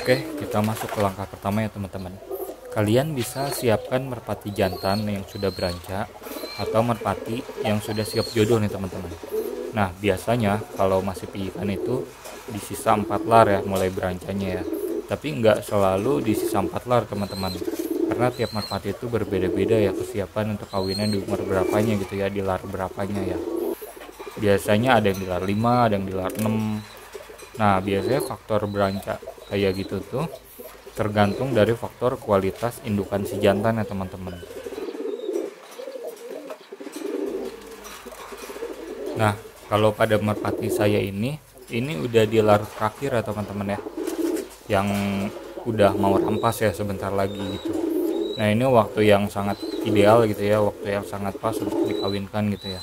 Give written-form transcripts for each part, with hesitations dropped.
Oke, kita masuk ke langkah pertama ya teman-teman. Kalian bisa siapkan merpati jantan yang sudah beranca atau merpati yang sudah siap jodoh nih teman-teman. Nah, biasanya kalau masih piikan itu di sisa 4 lar ya mulai berancanya ya. Tapi nggak selalu di sisa 4 lar teman-teman. Karena tiap merpati itu berbeda-beda ya kesiapan untuk kawinnya di umur berapanya gitu ya, di lar berapanya ya. Biasanya ada yang di lar 5, ada yang di lar 6. Nah, biasanya faktor beranca kayak gitu tuh tergantung dari faktor kualitas indukan si jantan ya teman-teman. Nah, kalau pada merpati saya ini udah di lar terakhir ya teman-teman ya, yang udah mau rampas ya sebentar lagi gitu. Nah, ini waktu yang sangat ideal gitu ya, waktu yang sangat pas untuk dikawinkan gitu ya.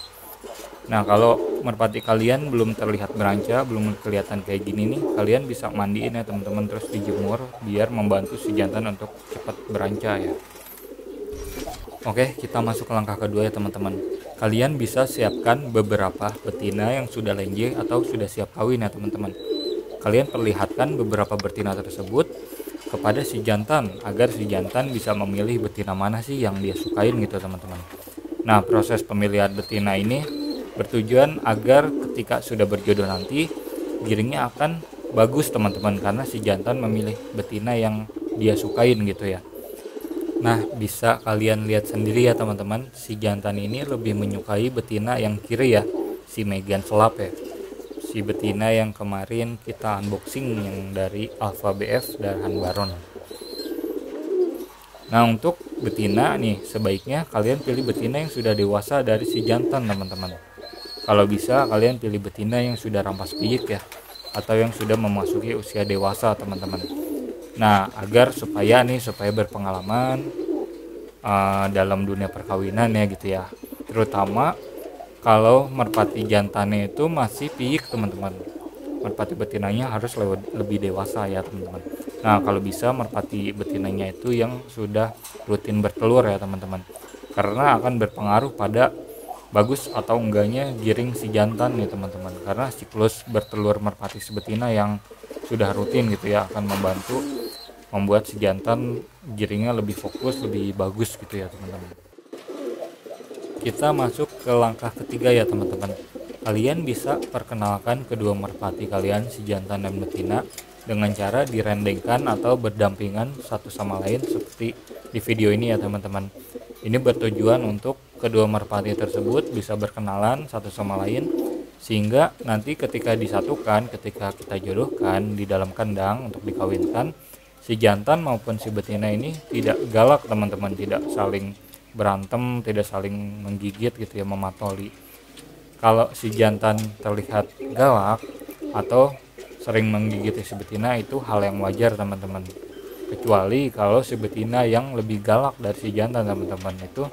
Nah, kalau merpati kalian belum terlihat beranca, belum kelihatan kayak gini nih, kalian bisa mandiin ya teman-teman, terus dijemur biar membantu si jantan untuk cepat beranca ya. Oke, kita masuk ke langkah kedua ya teman-teman. Kalian bisa siapkan beberapa betina yang sudah lenje atau sudah siap kawin ya teman-teman. Kalian perlihatkan beberapa betina tersebut kepada si jantan agar si jantan bisa memilih betina mana sih yang dia sukain gitu teman-teman. Nah, proses pemilihan betina ini bertujuan agar ketika sudah berjodoh nanti giringnya akan bagus teman-teman, karena si jantan memilih betina yang dia sukain gitu ya. Nah, bisa kalian lihat sendiri ya teman-teman, si jantan ini lebih menyukai betina yang kiri ya, si Megan Selap ya, si betina yang kemarin kita unboxing yang dari Alpha BF Darhan Baron. Nah, untuk betina nih sebaiknya kalian pilih betina yang sudah dewasa dari si jantan teman-teman. Kalau bisa kalian pilih betina yang sudah rampas piik ya, atau yang sudah memasuki usia dewasa teman-teman. Nah, supaya berpengalaman dalam dunia perkawinan ya gitu ya. Terutama kalau merpati jantannya itu masih piik teman-teman. Merpati betinanya harus lebih dewasa ya teman-teman. Nah, kalau bisa merpati betinanya itu yang sudah rutin bertelur ya teman-teman. Karena akan berpengaruh pada bagus atau enggaknya giring si jantan nih teman-teman. Karena siklus bertelur merpati betina yang sudah rutin gitu ya akan membantu membuat si jantan giringnya lebih fokus, lebih bagus gitu ya teman-teman. Kita masuk ke langkah ketiga ya teman-teman. Kalian bisa perkenalkan kedua merpati kalian, si jantan dan betina, dengan cara direndengkan atau berdampingan satu sama lain seperti di video ini ya teman-teman. Ini bertujuan untuk kedua merpati tersebut bisa berkenalan satu sama lain, sehingga nanti ketika disatukan, ketika kita jodohkan di dalam kandang untuk dikawinkan, si jantan maupun si betina ini tidak galak teman-teman, tidak saling berantem, tidak saling menggigit gitu ya, mematoli. Kalau si jantan terlihat galak atau sering menggigit si betina itu hal yang wajar teman-teman. Kecuali kalau si betina yang lebih galak dari si jantan teman-teman, itu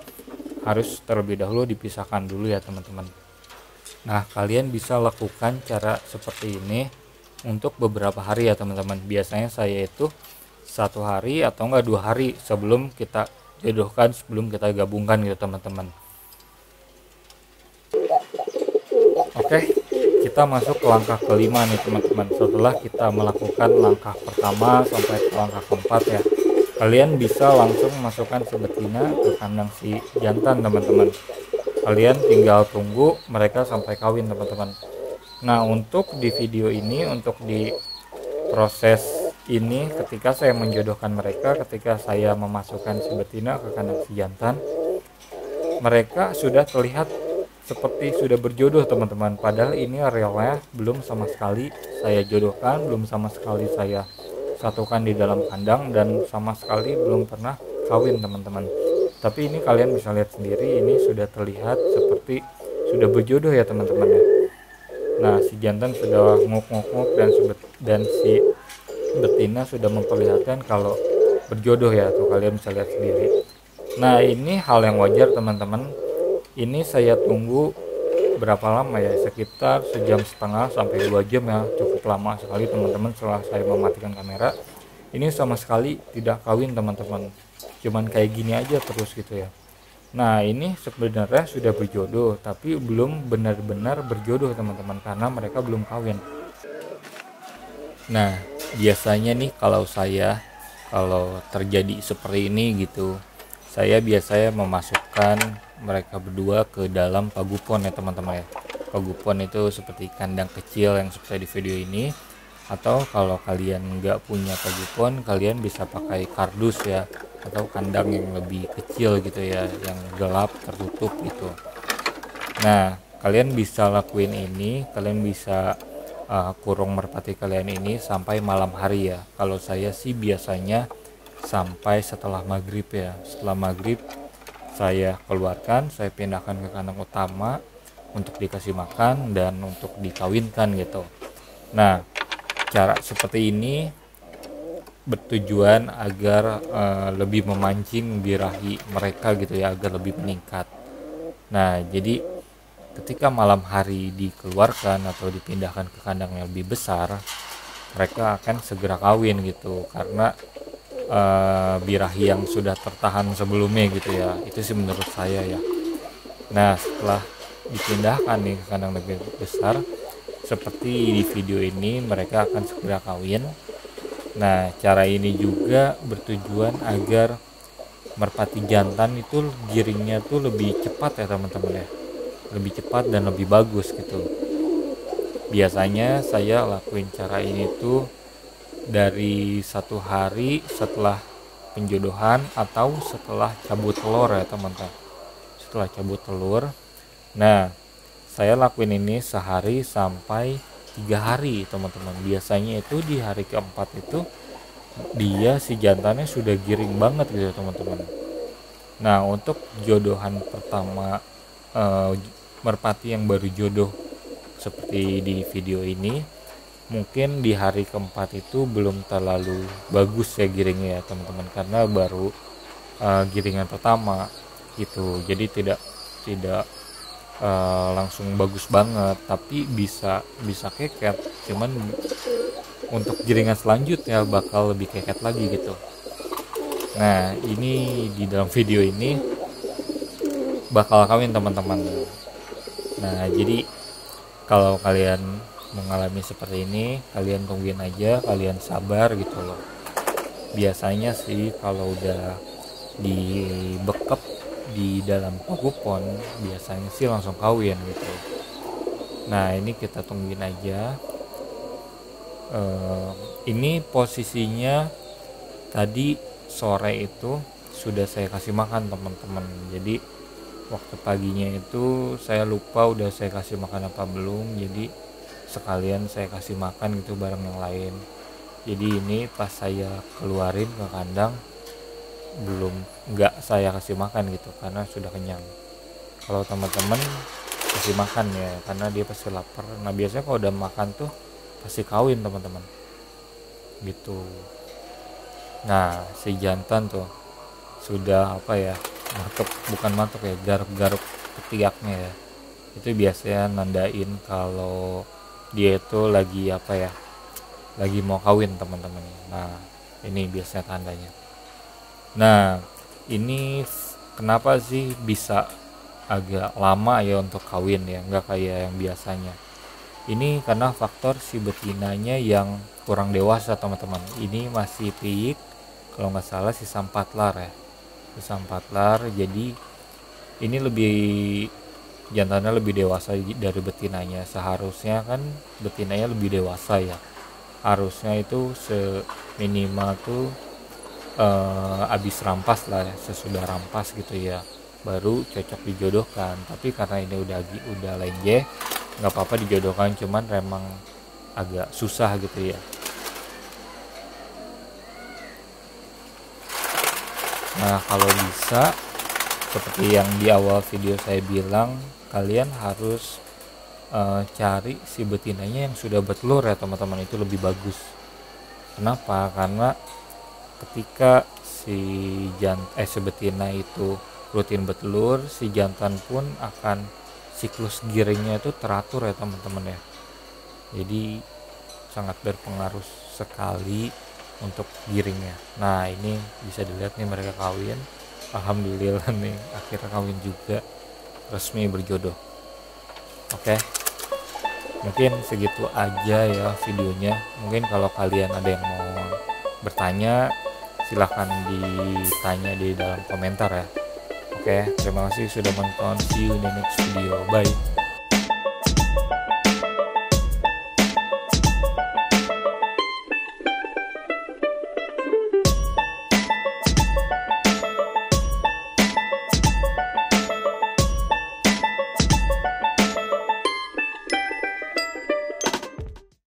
harus terlebih dahulu dipisahkan dulu ya teman-teman. Nah, kalian bisa lakukan cara seperti ini untuk beberapa hari ya teman-teman. Biasanya saya itu 1 hari atau enggak 2 hari sebelum kita jodohkan, sebelum kita gabungkan gitu teman-teman. Oke, kita masuk ke langkah kelima nih teman-teman. Setelah kita melakukan langkah pertama sampai ke langkah keempat ya, kalian bisa langsung masukkan si betina ke kandang si jantan teman-teman. Kalian tinggal tunggu mereka sampai kawin teman-teman. Nah, untuk di video ini, untuk di proses ini ketika saya menjodohkan mereka, ketika saya memasukkan si betina ke kandang si jantan, mereka sudah terlihat seperti sudah berjodoh teman-teman. Padahal ini realnya belum sama sekali saya jodohkan, belum sama sekali saya satukan di dalam kandang, dan sama sekali belum pernah kawin teman-teman. Tapi ini kalian bisa lihat sendiri, ini sudah terlihat seperti sudah berjodoh ya teman-teman ya. Nah, si jantan sudah nguk-nguk dan si betina sudah memperlihatkan kalau berjodoh ya, tuh kalian bisa lihat sendiri. Nah, ini hal yang wajar teman-teman. Ini saya tunggu berapa lama ya, sekitar 1,5 jam sampai 2 jam ya, cukup lama sekali teman-teman. Setelah saya mematikan kamera, ini sama sekali tidak kawin teman-teman, cuman kayak gini aja terus gitu ya. Nah, ini sebenarnya sudah berjodoh tapi belum benar-benar berjodoh teman-teman, karena mereka belum kawin. Nah, biasanya nih kalau terjadi seperti ini gitu, saya biasanya memasukkan mereka berdua ke dalam pagupon ya teman-teman ya. Pagupon itu seperti kandang kecil yang seperti di video ini, atau kalau kalian nggak punya pagupon, kalian bisa pakai kardus ya, atau kandang yang lebih kecil gitu ya, yang gelap tertutup gitu. Nah, kalian bisa lakuin ini, kalian bisa kurung merpati kalian ini sampai malam hari ya. Kalau saya sih biasanya sampai setelah maghrib ya. Setelah maghrib saya keluarkan, saya pindahkan ke kandang utama untuk dikasih makan dan untuk dikawinkan gitu. Nah, cara seperti ini bertujuan agar lebih memancing birahi mereka gitu ya, agar lebih meningkat. Nah, jadi ketika malam hari dikeluarkan atau dipindahkan ke kandang yang lebih besar, mereka akan segera kawin gitu, karena birahi yang sudah tertahan sebelumnya gitu ya. Itu sih menurut saya ya. Nah, setelah dipindahkan nih ke kandang lebih besar seperti di video ini, mereka akan segera kawin. Nah, cara ini juga bertujuan agar merpati jantan itu giringnya tuh lebih cepat ya teman-teman ya, lebih cepat dan lebih bagus gitu. Biasanya saya lakuin cara ini tuh dari 1 hari setelah penjodohan atau setelah cabut telur ya teman-teman. Setelah cabut telur, nah saya lakuin ini sehari sampai 3 hari teman-teman. Biasanya itu di hari keempat itu dia si jantannya sudah giring banget gitu teman-teman. Nah, untuk jodohan pertama, merpati yang baru jodoh seperti di video ini, mungkin di hari keempat itu belum terlalu bagus ya giringnya ya teman-teman, karena baru giringan pertama gitu. Jadi tidak langsung bagus banget, tapi bisa keket. Cuman untuk giringan selanjutnya bakal lebih keket lagi gitu. Nah, ini di dalam video ini bakal kawin teman-teman. Nah, jadi kalau kalian mengalami seperti ini, kalian tungguin aja, kalian sabar gitu loh. Biasanya sih kalau udah dibekep di dalam pagupon, biasanya sih langsung kawin gitu. Nah, ini kita tungguin aja. Ini posisinya tadi sore itu sudah saya kasih makan teman-teman. Jadi waktu paginya itu saya lupa udah saya kasih makan apa belum, jadi sekalian saya kasih makan gitu bareng yang lain. Jadi ini pas saya keluarin ke kandang nggak saya kasih makan gitu karena sudah kenyang. Kalau teman-teman kasih makan ya, karena dia pasti lapar. Nah, biasanya kalau udah makan tuh pasti kawin teman-teman gitu. Nah, si jantan tuh sudah bukan matok ya, garuk-garuk ketiaknya ya. Itu biasanya nandain kalau dia itu lagi mau kawin teman-teman. Nah, ini biasanya tandanya. Nah, ini kenapa sih bisa agak lama ya untuk kawin ya, nggak kayak yang biasanya. Ini karena faktor si betinanya yang kurang dewasa teman-teman. Ini masih piik, kalau nggak salah sisa 4 lar ya, sisa 4 lar. Jadi ini jantannya lebih dewasa dari betinanya. Seharusnya kan betinanya lebih dewasa ya, harusnya itu seminimal tuh habis rampas lah ya, sesudah rampas gitu ya, baru cocok dijodohkan. Tapi karena ini udah lenje, nggak apa-apa dijodohkan, cuman memang agak susah gitu ya. Nah, kalau bisa seperti yang di awal video saya bilang, kalian harus cari si betinanya yang sudah bertelur ya teman-teman, itu lebih bagus. Kenapa? Karena ketika si betina itu rutin bertelur, si jantan pun akan siklus giringnya itu teratur ya teman-teman ya. Jadi sangat berpengaruh sekali untuk giringnya. Nah, ini bisa dilihat nih mereka kawin. Alhamdulillah nih akhirnya kawin juga, resmi berjodoh. Oke. Mungkin segitu aja ya videonya. Mungkin kalau kalian ada yang mau bertanya, silahkan ditanya di dalam komentar ya. Oke, terima kasih sudah menonton. See you in the next video. Bye.